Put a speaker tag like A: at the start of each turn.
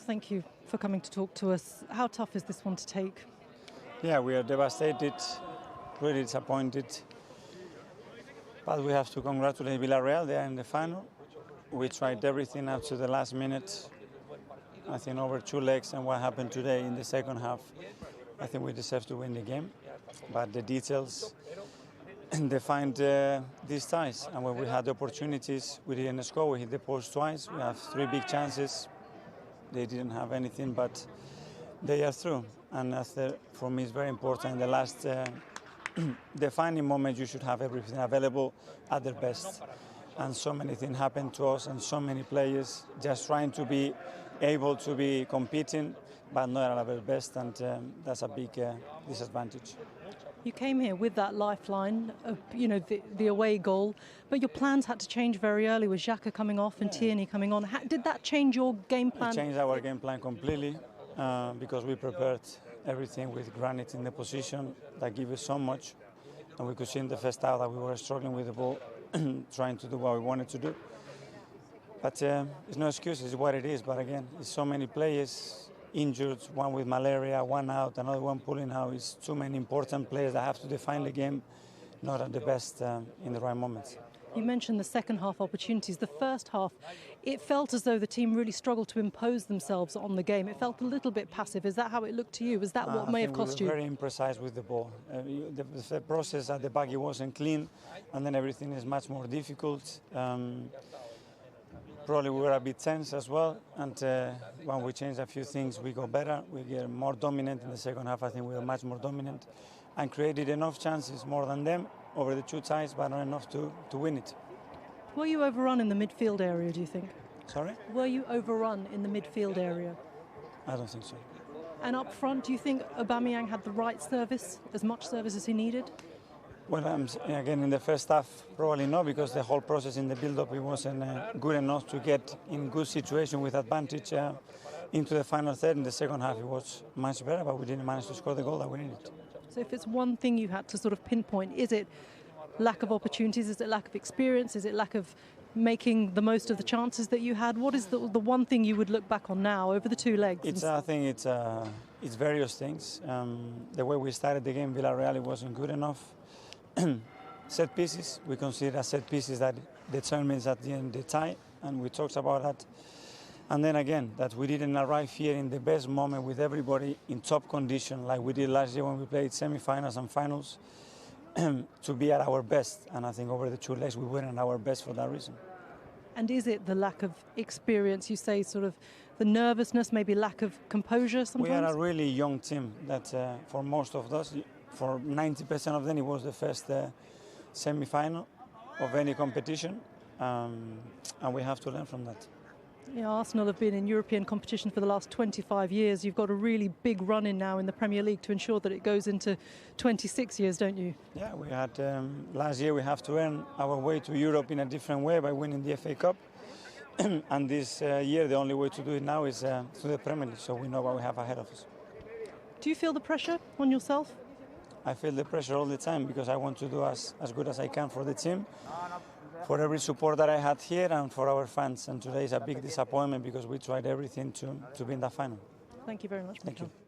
A: thank you for coming to talk to us. How tough is this one to take?
B: Yeah, we are devastated, really disappointed. But we have to congratulate Villarreal, they are in the final. We tried everything up to the last minute. I think over 2 legs, and what happened today in the second half, I think we deserve to win the game. But the details defined these ties. And when we had the opportunities, we didn't score. We hit the post twice. We have 3 big chances. They didn't have anything, but they are through. And for me, it's very important. In the last defining moment, you should have everything available at their best. And so many things happened to us, and so many players just trying to be able to be competing, but not at their best, and that's a big disadvantage.
A: You came here with that lifeline of, the away goal, but your plans had to change very early with Xhaka coming off and Tierney coming on. Did that change your game plan?
B: It changed our game plan completely because we prepared everything with Granit in the position that gave us so much, and we could see in the first half that we were struggling with the ball, trying to do what we wanted to do. But it's no excuse, it's what it is. But again, it's so many players injured, one with malaria, one out, another one pulling out. It's too many important players that have to define the game, not at the best in the right moments.
A: You mentioned the second half opportunities. The first half, it felt as though the team really struggled to impose themselves on the game. It felt a little bit passive. Is that how it looked to you? Was that what may have cost you?
B: We were very imprecise with the ball. The process at the back, it wasn't clean, and then everything is much more difficult. Probably we were a bit tense as well, and when we change a few things, we go better. We get more dominant in the second half. I think we were much more dominant and created enough chances, more than them, over the 2 ties, but not enough to win it.
A: Were you overrun in the midfield area, do you think?
B: Sorry?
A: Were you overrun in the midfield area?
B: I don't think so.
A: And up front, do you think Aubameyang had the right service, as much service as he needed?
B: Well, again, in the first half, probably not, because the whole process in the build-up, it wasn't good enough to get in good situation with advantage into the final third. In the second half, it was much better, but we didn't manage to score the goal that we needed.
A: So if it's one thing you had to sort of pinpoint, is it lack of opportunities? Is it lack of experience? Is it lack of making the most of the chances that you had? What is the one thing you would look back on now over the 2 legs?
B: I think it's various things. The way we started the game, Villarreal, it wasn't good enough. Set pieces, we consider set pieces that determines at the end the tie, and we talked about that. And then again, that we didn't arrive here in the best moment with everybody in top condition like we did last year when we played semi-finals and finals to be at our best. And I think over the 2 legs we weren't at our best for that reason.
A: And is it the lack of experience, you say, sort of the nervousness, maybe lack of composure sometimes?
B: We are a really young team that for most of us, for 90% of them, it was the first semi-final of any competition, and we have to learn from that.
A: Yeah, Arsenal have been in European competition for the last 25 years. You've got a really big run in now in the Premier League to ensure that it goes into 26 years, don't you?
B: Yeah, we had last year we have to earn our way to Europe in a different way by winning the FA Cup. And this year the only way to do it now is through the Premier League, so we know what we have ahead of us.
A: Do you feel the pressure on yourself?
B: I feel the pressure all the time because I want to do as good as I can for the team, for every support that I had here, and for our fans. And today is a big disappointment because we tried everything to be in the final.
A: Thank you very much, Mikel.
B: Thank you.